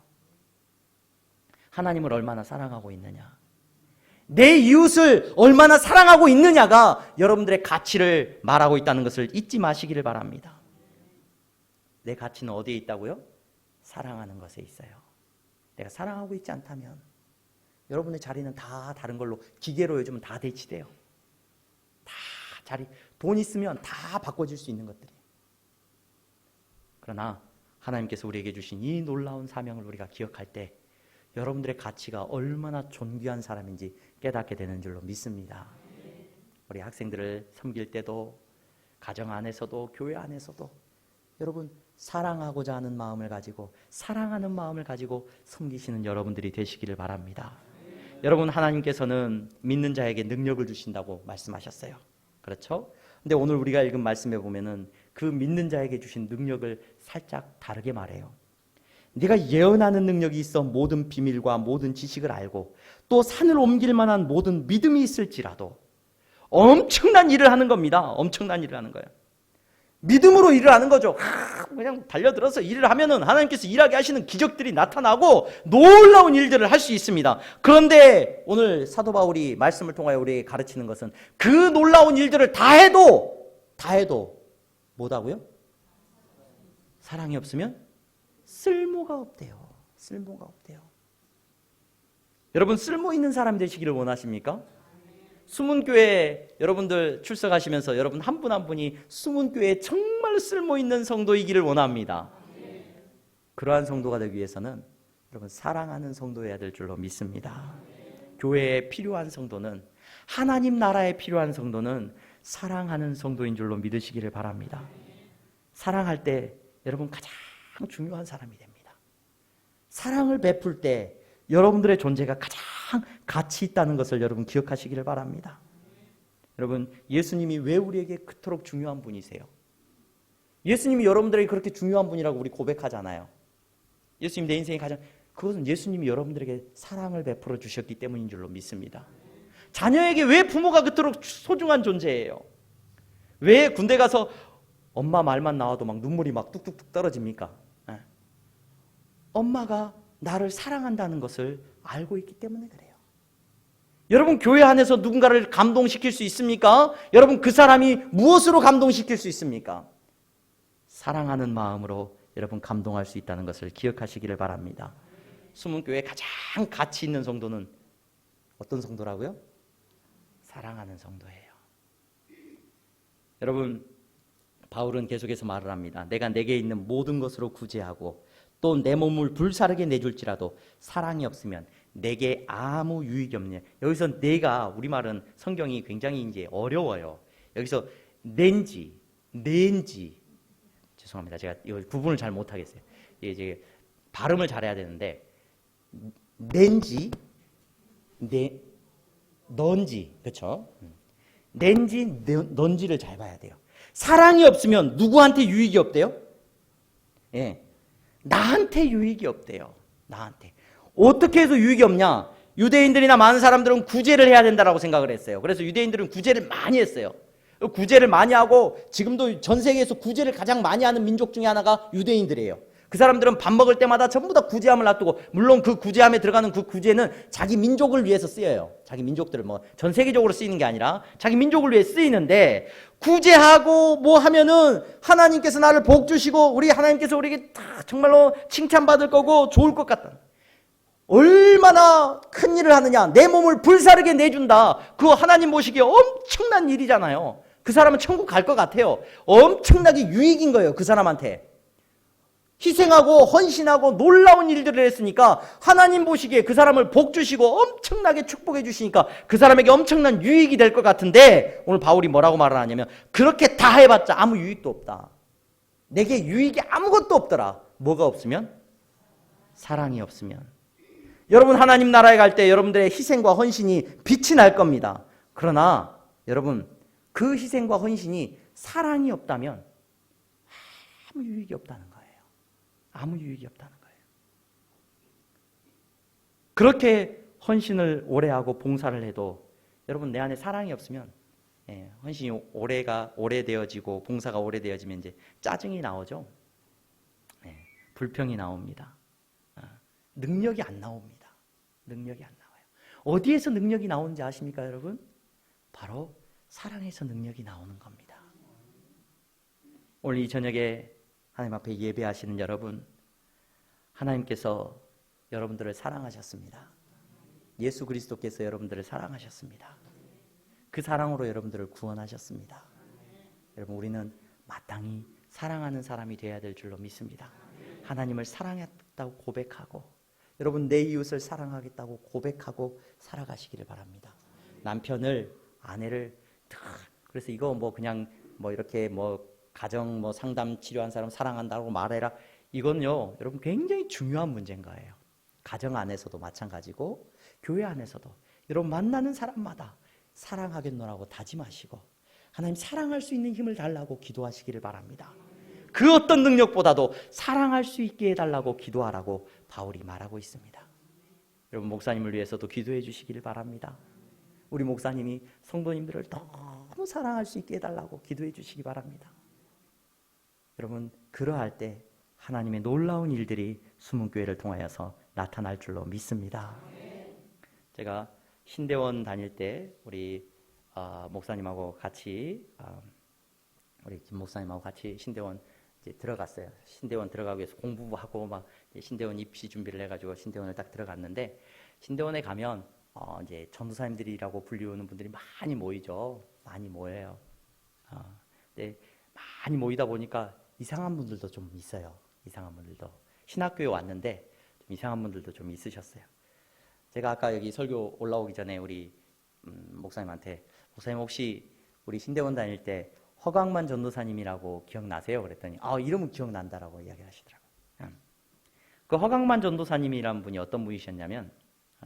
하나님을 얼마나 사랑하고 있느냐, 내 이웃을 얼마나 사랑하고 있느냐가 여러분들의 가치를 말하고 있다는 것을 잊지 마시기를 바랍니다. 내 가치는 어디에 있다고요? 사랑하는 것에 있어요. 내가 사랑하고 있지 않다면 여러분의 자리는 다 다른 걸로, 기계로 요즘은 다 대치돼요. 다 자리, 돈 있으면 다 바꿔줄 수 있는 것들이. 그러나 하나님께서 우리에게 주신 이 놀라운 사명을 우리가 기억할 때 여러분들의 가치가 얼마나 존귀한 사람인지 깨닫게 되는 줄로 믿습니다. 우리 학생들을 섬길 때도, 가정 안에서도, 교회 안에서도 여러분, 사랑하고자 하는 마음을 가지고, 사랑하는 마음을 가지고 섬기시는 여러분들이 되시기를 바랍니다. 여러분, 하나님께서는 믿는 자에게 능력을 주신다고 말씀하셨어요. 그렇죠? 근데 오늘 우리가 읽은 말씀에 보면은 그 믿는 자에게 주신 능력을 살짝 다르게 말해요. 네가 예언하는 능력이 있어 모든 비밀과 모든 지식을 알고 또 산을 옮길 만한 모든 믿음이 있을지라도, 엄청난 일을 하는 겁니다. 엄청난 일을 하는 거예요. 믿음으로 일을 하는 거죠. 그냥 달려들어서 일을 하면은 하나님께서 일하게 하시는 기적들이 나타나고 놀라운 일들을 할 수 있습니다. 그런데 오늘 사도 바울이 말씀을 통하여 우리에게 가르치는 것은 그 놀라운 일들을 다 해도 뭐다고요? 사랑이 없으면 쓸모가 없대요. 쓸모가 없대요. 여러분, 쓸모 있는 사람 되시기를 원하십니까? 수문교회 여러분들 출석하시면서 여러분 한 분 한 분이 수문교회에 정말 쓸모 있는 성도이기를 원합니다. 그러한 성도가 되기 위해서는 여러분 사랑하는 성도여야 될 줄로 믿습니다. 교회에 필요한 성도는, 하나님 나라에 필요한 성도는 사랑하는 성도인 줄로 믿으시기를 바랍니다. 사랑할 때 여러분 가장 중요한 사람이 됩니다. 사랑을 베풀 때 여러분들의 존재가 가장 가치 있다는 것을 여러분 기억하시기를 바랍니다. 여러분, 예수님이 왜 우리에게 그토록 중요한 분이세요? 예수님이 여러분들에게 그렇게 중요한 분이라고 우리 고백하잖아요. 예수님 내 인생에 가장, 그것은 예수님이 여러분들에게 사랑을 베풀어 주셨기 때문인 줄로 믿습니다. 자녀에게 왜 부모가 그토록 소중한 존재예요? 왜 군대 가서 엄마 말만 나와도 막 눈물이 막 뚝뚝뚝 떨어집니까? 엄마가 나를 사랑한다는 것을 알고 있기 때문에 그래요. 여러분, 교회 안에서 누군가를 감동시킬 수 있습니까? 여러분, 그 사람이 무엇으로 감동시킬 수 있습니까? 사랑하는 마음으로 여러분 감동할 수 있다는 것을 기억하시기를 바랍니다. 수문교회에 가장 가치 있는 성도는 어떤 성도라고요? 사랑하는 성도예요. 여러분, 바울은 계속해서 말을 합니다. 내가 내게 있는 모든 것으로 구제하고 또 내 몸을 불사르게 내줄지라도 사랑이 없으면 내게 아무 유익이 없냐. 여기서 내가, 우리말은 성경이 굉장히 이제 어려워요. 여기서 낸지 죄송합니다. 제가 이거 구분을 잘 못하겠어요. 이제 발음을 잘해야 되는데 낸지 넌지, 그렇죠? 낸지 넌지를 잘 봐야 돼요. 사랑이 없으면 누구한테 유익이 없대요? 예, 나한테 유익이 없대요. 나한테. 어떻게 해서 유익이 없냐? 유대인들이나 많은 사람들은 구제를 해야 된다라고 생각을 했어요. 그래서 유대인들은 구제를 많이 했어요. 구제를 많이 하고 지금도 전 세계에서 구제를 가장 많이 하는 민족 중에 하나가 유대인들이에요. 그 사람들은 밥 먹을 때마다 전부 다 구제함을 놔두고, 물론 그 구제함에 들어가는 그 구제는 자기 민족을 위해서 쓰여요. 자기 민족들을 뭐 전 세계적으로 쓰이는 게 아니라 자기 민족을 위해 쓰이는데, 구제하고 뭐 하면은 하나님께서 나를 복 주시고 우리 하나님께서 우리에게 다 정말로 칭찬받을 거고 좋을 것 같다. 얼마나 큰 일을 하느냐. 내 몸을 불사르게 내준다. 그거 하나님 보시기에 엄청난 일이잖아요. 그 사람은 천국 갈 것 같아요. 엄청나게 유익인 거예요, 그 사람한테. 희생하고 헌신하고 놀라운 일들을 했으니까 하나님 보시기에 그 사람을 복 주시고 엄청나게 축복해 주시니까 그 사람에게 엄청난 유익이 될 것 같은데 오늘 바울이 뭐라고 말을 하냐면 그렇게 다 해봤자 아무 유익도 없다. 내게 유익이 아무것도 없더라. 뭐가 없으면? 사랑이 없으면. 여러분 하나님 나라에 갈 때 여러분들의 희생과 헌신이 빛이 날 겁니다. 그러나 여러분 그 희생과 헌신이 사랑이 없다면 아무 유익이 없다는 거예요. 아무 유익이 없다는 거예요. 그렇게 헌신을 오래 하고 봉사를 해도 여러분 내 안에 사랑이 없으면 헌신이 오래되어지고 봉사가 오래되어지면 이제 짜증이 나오죠. 불평이 나옵니다. 능력이 안 나옵니다. 능력이 안 나와요. 어디에서 능력이 나오는지 아십니까, 여러분? 바로 사랑에서 능력이 나오는 겁니다. 오늘 이 저녁에 하나님 앞에 예배하시는 여러분, 하나님께서 여러분들을 사랑하셨습니다. 예수 그리스도께서 여러분들을 사랑하셨습니다. 그 사랑으로 여러분들을 구원하셨습니다. 여러분 우리는 마땅히 사랑하는 사람이 되어야 될 줄로 믿습니다. 하나님을 사랑했다고 고백하고 여러분 내 이웃을 사랑하겠다고 고백하고 살아가시기를 바랍니다. 남편을 아내를 그래서 이거 뭐 그냥 뭐 이렇게 뭐 가정 뭐 상담 치료한 사람 사랑한다고 말해라. 이건요 여러분 굉장히 중요한 문제인 거예요. 가정 안에서도 마찬가지고 교회 안에서도 여러분 만나는 사람마다 사랑하겠노라고 다짐하시고 하나님 사랑할 수 있는 힘을 달라고 기도하시기를 바랍니다. 그 어떤 능력보다도 사랑할 수 있게 해달라고 기도하라고 바울이 말하고 있습니다. 여러분 목사님을 위해서도 기도해 주시기를 바랍니다. 우리 목사님이 성도님들을 너무 사랑할 수 있게 해달라고 기도해 주시기 바랍니다. 여러분 그러할 때 하나님의 놀라운 일들이 숨은교회를 통하여서 나타날 줄로 믿습니다. 제가 신대원 다닐 때 우리 목사님하고 같이 우리 김 목사님하고 같이 신대원 이제 들어갔어요. 신대원 들어가기 위해서 공부하고 막 신대원 입시 준비를 해가지고 신대원을 딱 들어갔는데 신대원에 가면 이제 전도사님들이라고 불리우는 분들이 많이 모이죠. 많이 모여요. 근데 많이 모이다 보니까 이상한 분들도 좀 있어요. 이상한 분들도 신학교에 왔는데 좀 이상한 분들도 좀 있으셨어요. 제가 아까 여기 설교 올라오기 전에 우리 목사님한테 목사님 혹시 우리 신대원 다닐 때 허광만 전도사님이라고 기억나세요? 그랬더니 이름은 기억난다라고 이야기하시더라고요. 그 허광만 전도사님이란 분이 어떤 분이셨냐면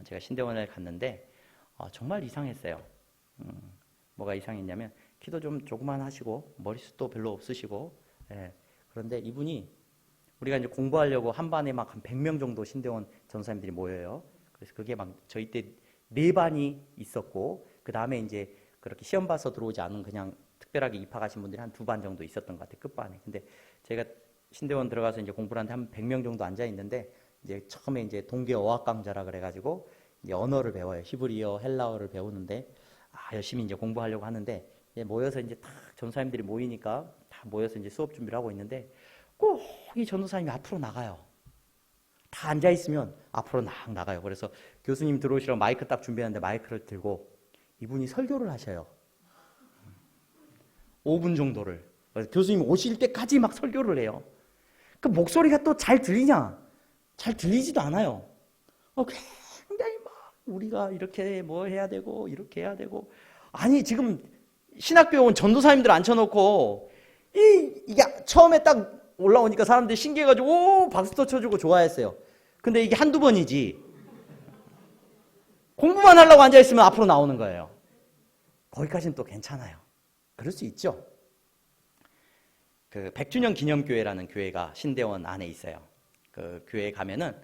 제가 신대원에 갔는데 정말 이상했어요. 뭐가 이상했냐면 키도 좀 조그만하시고 머리숱도 별로 없으시고 그런데 이분이 우리가 이제 공부하려고 한 반에 막 한 100명 정도 신대원 전도사님들이 모여요. 그래서 그게 막 저희 때 4반이 있었고 그 다음에 이제 그렇게 시험 봐서 들어오지 않은 그냥 특별하게 입학하신 분들이 한 2반 정도 있었던 것 같아요. 끝반에. 근데 제가 신대원 들어가서 이제 공부를 하는데 한 100명 정도 앉아 있는데 이제 처음에 이제 동계 어학 강좌라 그래가지고 이제 언어를 배워요. 히브리어, 헬라어를 배우는데 열심히 이제 공부하려고 하는데 이제 모여서 이제 딱 전도사님들이 모이니까 다 모여서 이제 수업 준비를 하고 있는데 꼭 이 전도사님이 앞으로 나가요. 다 앉아 있으면 앞으로 나가요. 그래서 교수님 들어오시라고 마이크 딱 준비하는데 마이크를 들고 이분이 설교를 하셔요. 5분 정도를. 교수님 오실 때까지 막 설교를 해요. 그 목소리가 또 잘 들리냐? 잘 들리지도 않아요. 굉장히 막 우리가 이렇게 뭐 해야 되고 이렇게 해야 되고 아니 지금 신학교에 온 전도사님들 앉혀놓고 이게 처음에 딱 올라오니까 사람들이 신기해가지고 오 박수도 쳐주고 좋아했어요. 근데 이게 한두 번이지 공부만 하려고 앉아있으면 앞으로 나오는 거예요. 거기까지는 또 괜찮아요. 그럴 수 있죠. 그 100주년 기념교회라는 교회가 신대원 안에 있어요. 그 교회에 가면은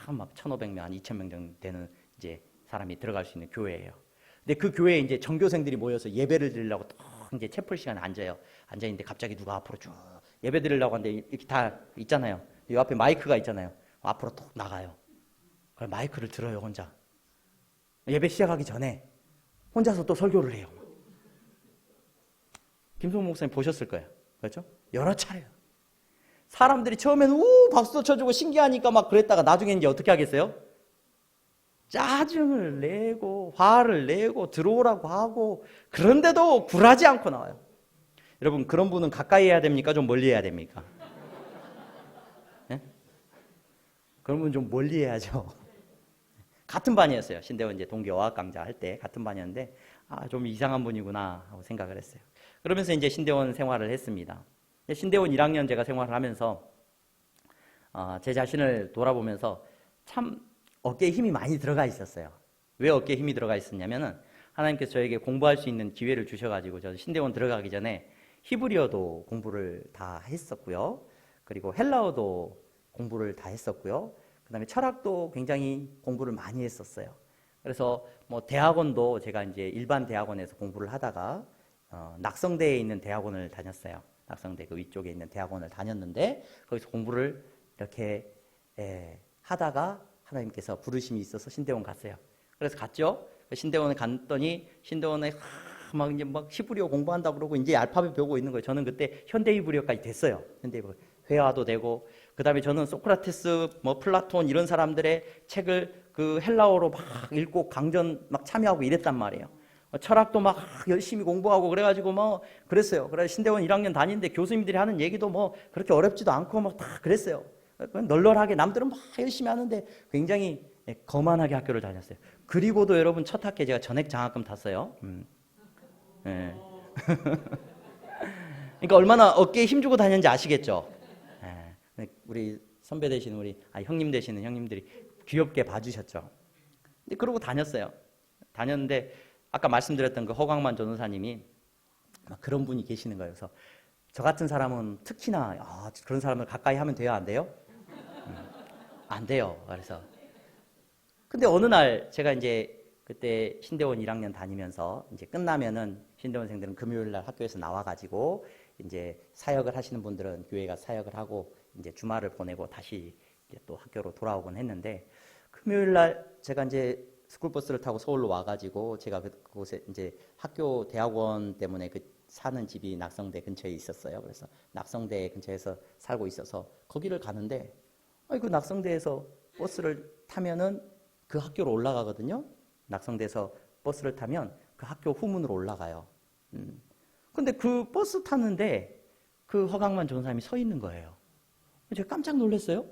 막 1,500명, 한 2,000명 정도 되는 이제 사람이 들어갈 수 있는 교회예요. 근데 그 교회에 이제 전교생들이 모여서 예배를 드리려고 또 이제 채플 시간에 앉아요. 앉아 있는데 갑자기 누가 앞으로 쭉 예배 드리려고 하는데 이렇게 다 있잖아요. 이 앞에 마이크가 있잖아요. 앞으로 톡 나가요. 그럼 마이크를 들어요, 혼자. 예배 시작하기 전에 혼자서 또 설교를 해요. 김성훈 목사님 보셨을 거예요. 그렇죠? 여러 차례요. 사람들이 처음에는 우 박수도 쳐주고 신기하니까 막 그랬다가 나중에 이제 어떻게 하겠어요? 짜증을 내고 화를 내고 들어오라고 하고 그런데도 굴하지 않고 나와요. 여러분 그런 분은 가까이 해야 됩니까? 좀 멀리 해야 됩니까? 그러면 좀 멀리 해야죠. 같은 반이었어요. 신대원 이제 동계 어학 강좌 할 때 같은 반이었는데 좀 이상한 분이구나 하고 생각을 했어요. 그러면서 이제 신대원 생활을 했습니다. 신대원 1학년 제가 생활을 하면서 제 자신을 돌아보면서 참 어깨에 힘이 많이 들어가 있었어요. 왜 어깨에 힘이 들어가 있었냐면은 하나님께서 저에게 공부할 수 있는 기회를 주셔가지고 저는 신대원 들어가기 전에 히브리어도 공부를 다 했었고요. 그리고 헬라어도 공부를 다 했었고요. 그 다음에 철학도 굉장히 공부를 많이 했었어요. 그래서 뭐 대학원도 제가 이제 일반 대학원에서 공부를 하다가 낙성대에 있는 대학원을 다녔어요. 낙성대 그 위쪽에 있는 대학원을 다녔는데 거기서 공부를 이렇게 하다가 하나님께서 부르심이 있어서 신대원 갔어요. 그래서 갔죠. 신대원에 갔더니 신대원에 막 이제 막 히브리어 공부한다 그러고 이제 알파벳 배우고 있는 거예요. 저는 그때 현대 히브리어까지 됐어요. 현대 히브리어 회화도 되고 그다음에 저는 소크라테스, 뭐 플라톤 이런 사람들의 책을 그 헬라어로 막 읽고 강전 막 참여하고 이랬단 말이에요. 철학도 막 열심히 공부하고 그래가지고 뭐 그랬어요. 그래서 신대원 1학년 다니는데 교수님들이 하는 얘기도 뭐 그렇게 어렵지도 않고 막 다 그랬어요. 널널하게 남들은 막 열심히 하는데 굉장히 거만하게 학교를 다녔어요. 그리고도 여러분 첫 학기에 제가 전액 장학금 탔어요. 네. 그러니까 얼마나 어깨에 힘주고 다녔는지 아시겠죠? 네. 우리 선배 되시는 우리 형님 되시는 형님들이 귀엽게 봐주셨죠. 근데 그러고 다녔어요. 다녔는데 아까 말씀드렸던 그 허광만 전도사님이 그런 분이 계시는 거예요. 그래서 저 같은 사람은 특히나 그런 사람을 가까이 하면 돼요, 안 돼요? 안 돼요. 그래서 근데 어느 날 제가 이제 그때 신대원 1학년 다니면서 이제 끝나면은 신대원생들은 금요일 날 학교에서 나와가지고 이제 사역을 하시는 분들은 교회가 사역을 하고 이제 주말을 보내고 다시 이제 또 학교로 돌아오곤 했는데 금요일 날 제가 이제 스쿨버스를 타고 서울로 와가지고 제가 그곳에 이제 학교 대학원 때문에 그 사는 집이 낙성대 근처에 있었어요. 그래서 낙성대 근처에서 살고 있어서 거기를 가는데 그 낙성대에서 버스를 타면은 그 학교로 올라가거든요. 낙성대에서 버스를 타면 그 학교 후문으로 올라가요. 근데 그 버스 탔는데 그 허강만 전사님이 서 있는 거예요. 제가 깜짝 놀랐어요.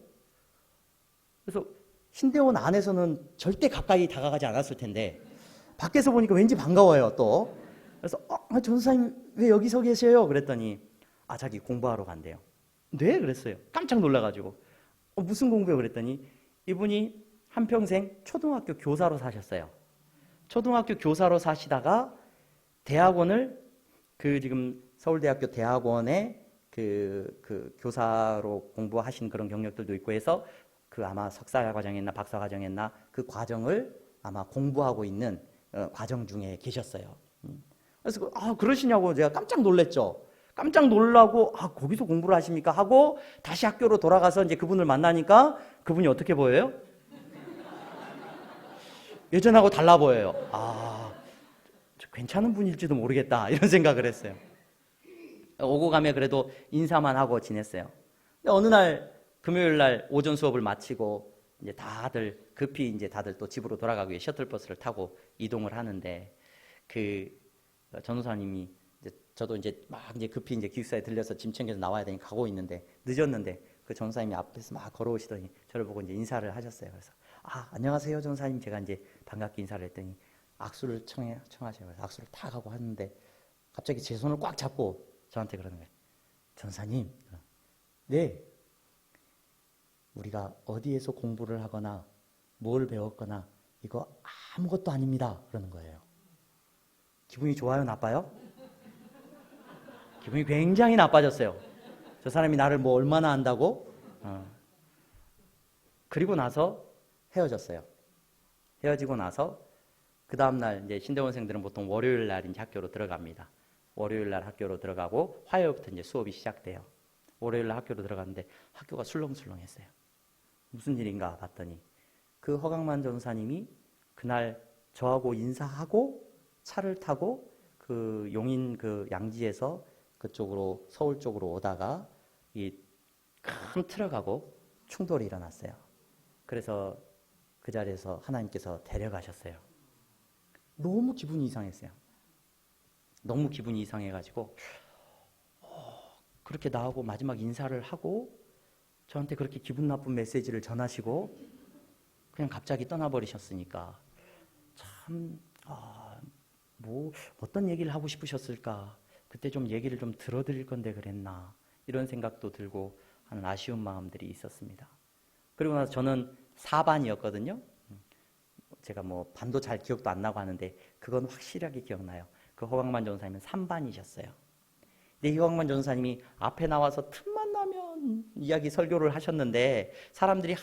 그래서 신대원 안에서는 절대 가까이 다가가지 않았을 텐데 밖에서 보니까 왠지 반가워요 또. 그래서 전사님 왜 여기 서 계세요? 그랬더니 자기 공부하러 간대요. 네? 그랬어요. 깜짝 놀라가지고 무슨 공부요? 그랬더니 이분이 한평생 초등학교 교사로 사셨어요. 초등학교 교사로 사시다가 대학원을 지금 서울대학교 대학원에 그 교사로 공부하신 그런 경력들도 있고 해서 아마 석사 과정이었나 박사 과정이었나 그 과정을 아마 공부하고 있는 과정 중에 계셨어요. 그래서 그러시냐고 제가 깜짝 놀랐죠. 깜짝 놀라고 거기서 공부를 하십니까? 하고 다시 학교로 돌아가서 이제 그분을 만나니까 그분이 어떻게 보여요? 예전하고 달라 보여요. 괜찮은 분일지도 모르겠다 이런 생각을 했어요. 오고 가며 그래도 인사만 하고 지냈어요. 근데 어느 날 금요일 날 오전 수업을 마치고 이제 다들 급히 이제 다들 또 집으로 돌아가기 위해 셔틀버스를 타고 이동을 하는데 그 전도사님이 저도 이제 막 이제 급히 이제 기숙사에 들려서 짐 챙겨서 나와야 되니까 가고 있는데 늦었는데 그 전도사님이 앞에서 막 걸어오시더니 저를 보고 이제 인사를 하셨어요. 그래서 안녕하세요 전도사님. 제가 이제 반갑게 인사를 했더니 악수를 청하셔요. 그래서 악수를 탁 하고 하는데 갑자기 제 손을 꽉 잡고 저한테 그러는 거예요. 전도사님, 네, 우리가 어디에서 공부를 하거나 뭘 배웠거나 이거 아무것도 아닙니다. 그러는 거예요. 기분이 좋아요? 나빠요? 기분이 굉장히 나빠졌어요. 저 사람이 나를 뭐 얼마나 안다고? 그리고 나서 헤어졌어요. 헤어지고 나서 그 다음날 이제 신대원생들은 보통 월요일 날 이제 학교로 들어갑니다. 월요일 날 학교로 들어가고 화요일부터 이제 수업이 시작돼요. 월요일 날 학교로 들어갔는데 학교가 술렁술렁했어요. 무슨 일인가 봤더니 그 허강만 전사님이 그날 저하고 인사하고 차를 타고 그 용인 그 양지에서 그쪽으로 서울 쪽으로 오다가 이 큰 트럭하고 충돌이 일어났어요. 그래서 그 자리에서 하나님께서 데려가셨어요. 너무 기분이 이상했어요. 너무 기분이 이상해가지고 그렇게 나하고 마지막 인사를 하고 저한테 그렇게 기분 나쁜 메시지를 전하시고 그냥 갑자기 떠나버리셨으니까 참 뭐 어떤 얘기를 하고 싶으셨을까? 그때 좀 얘기를 좀 들어드릴 건데 그랬나? 이런 생각도 들고 하는 아쉬운 마음들이 있었습니다. 그리고 나서 저는 4반이었거든요. 제가 뭐 반도 잘 기억도 안 나고 하는데 그건 확실하게 기억나요. 그 허광만 전사님은 3반이셨어요. 근데 이 허광만 전사님이 앞에 나와서 틈만 나면 이야기 설교를 하셨는데 사람들이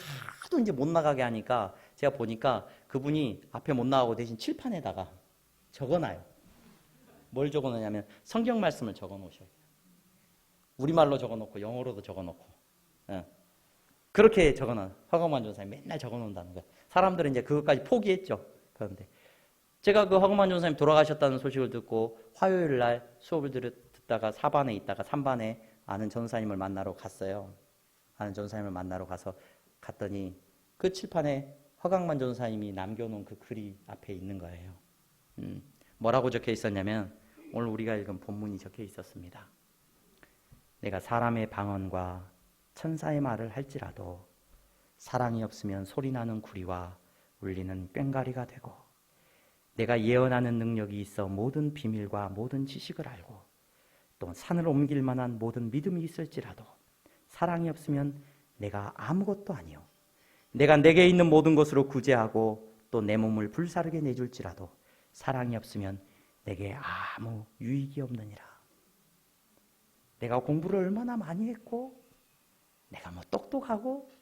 하도 이제 못 나가게 하니까 제가 보니까 그분이 앞에 못 나가고 대신 칠판에다가 적어놔요. 뭘 적어놓냐면 성경 말씀을 적어놓으셔요. 우리말로 적어놓고 영어로도 적어놓고 그렇게 적어놔요. 허광만 전사님 맨날 적어놓는다는 거예요. 사람들은 이제 그것까지 포기했죠. 그런데 제가 그 허광만 전사님 돌아가셨다는 소식을 듣고 화요일 날 수업을 듣다가 4반에 있다가 3반에 아는 전사님을 만나러 갔어요. 아는 전사님을 만나러 갔더니 그 칠판에 허광만 전사님이 남겨놓은 그 글이 앞에 있는 거예요. 뭐라고 적혀 있었냐면 오늘 우리가 읽은 본문이 적혀 있었습니다. 내가 사람의 방언과 천사의 말을 할지라도 사랑이 없으면 소리나는 구리와 울리는 꽹과리가 되고 내가 예언하는 능력이 있어 모든 비밀과 모든 지식을 알고 또 산을 옮길 만한 모든 믿음이 있을지라도 사랑이 없으면 내가 아무것도 아니요 내가 내게 있는 모든 것으로 구제하고 또 내 몸을 불사르게 내줄지라도 사랑이 없으면 내게 아무 유익이 없느니라. 내가 공부를 얼마나 많이 했고 내가 뭐 똑똑하고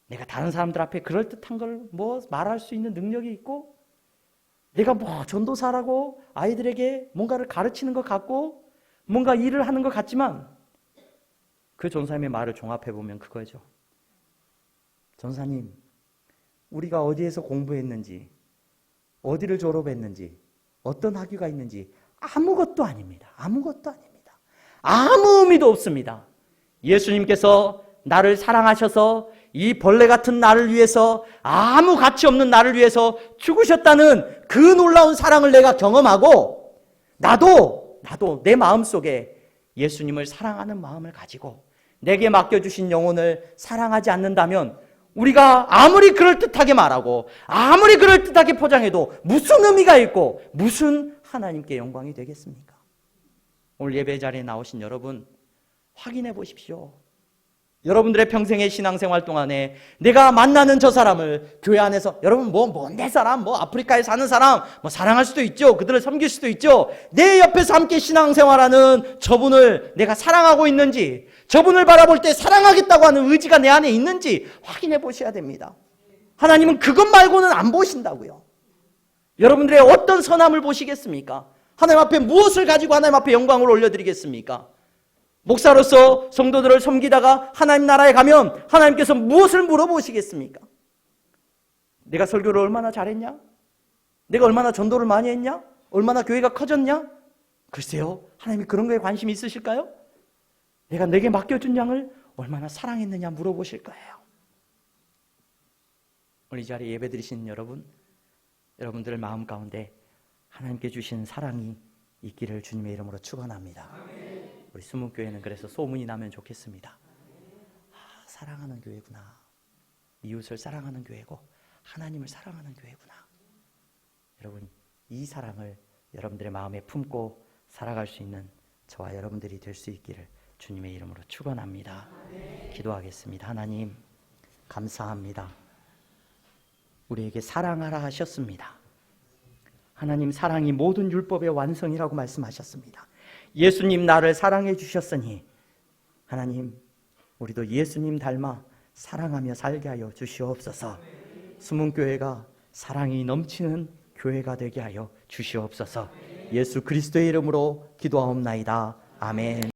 내가 다른 사람들 앞에 그럴듯한 걸 뭐 말할 수 있는 능력이 있고 내가 뭐 전도사라고 아이들에게 뭔가를 가르치는 것 같고 뭔가 일을 하는 것 같지만 그 전사님의 말을 종합해 보면 그거죠. 전사님, 우리가 어디에서 공부했는지 어디를 졸업했는지 어떤 학위가 있는지 아무것도 아닙니다. 아무것도 아닙니다. 아무 의미도 없습니다. 예수님께서 나를 사랑하셔서 이 벌레 같은 나를 위해서 아무 가치 없는 나를 위해서 죽으셨다는 그 놀라운 사랑을 내가 경험하고 나도 내 마음속에 예수님을 사랑하는 마음을 가지고 내게 맡겨주신 영혼을 사랑하지 않는다면 우리가 아무리 그럴듯하게 말하고 아무리 그럴듯하게 포장해도 무슨 의미가 있고 무슨 하나님께 영광이 되겠습니까? 오늘 예배 자리에 나오신 여러분 확인해 보십시오. 여러분들의 평생의 신앙생활 동안에 내가 만나는 저 사람을 교회 안에서 여러분 내 사람 아프리카에 사는 사람 사랑할 수도 있죠. 그들을 섬길 수도 있죠. 내 옆에서 함께 신앙생활하는 저분을 내가 사랑하고 있는지 저분을 바라볼 때 사랑하겠다고 하는 의지가 내 안에 있는지 확인해 보셔야 됩니다. 하나님은 그것 말고는 안 보신다고요. 여러분들의 어떤 선함을 보시겠습니까? 하나님 앞에 무엇을 가지고 하나님 앞에 영광을 올려드리겠습니까? 목사로서 성도들을 섬기다가 하나님 나라에 가면 하나님께서 무엇을 물어보시겠습니까? 내가 설교를 얼마나 잘했냐? 내가 얼마나 전도를 많이 했냐? 얼마나 교회가 커졌냐? 글쎄요, 하나님이 그런 거에 관심이 있으실까요? 내가 내게 맡겨준 양을 얼마나 사랑했느냐 물어보실 거예요. 오늘 이 자리에 예배 드리시는 여러분들 마음 가운데 하나님께 주신 사랑이 있기를 주님의 이름으로 축원합니다. 우리 수문교회는 그래서 소문이 나면 좋겠습니다. 사랑하는 교회구나. 이웃을 사랑하는 교회고 하나님을 사랑하는 교회구나. 여러분, 이 사랑을 여러분들의 마음에 품고 살아갈 수 있는 저와 여러분들이 될 수 있기를 주님의 이름으로 축원합니다. 기도하겠습니다. 하나님, 감사합니다. 우리에게 사랑하라 하셨습니다. 하나님, 사랑이 모든 율법의 완성이라고 말씀하셨습니다. 예수님 나를 사랑해 주셨으니 하나님, 우리도 예수님 닮아 사랑하며 살게 하여 주시옵소서. 수문교회가 사랑이 넘치는 교회가 되게 하여 주시옵소서. 예수 그리스도의 이름으로 기도하옵나이다. 아멘.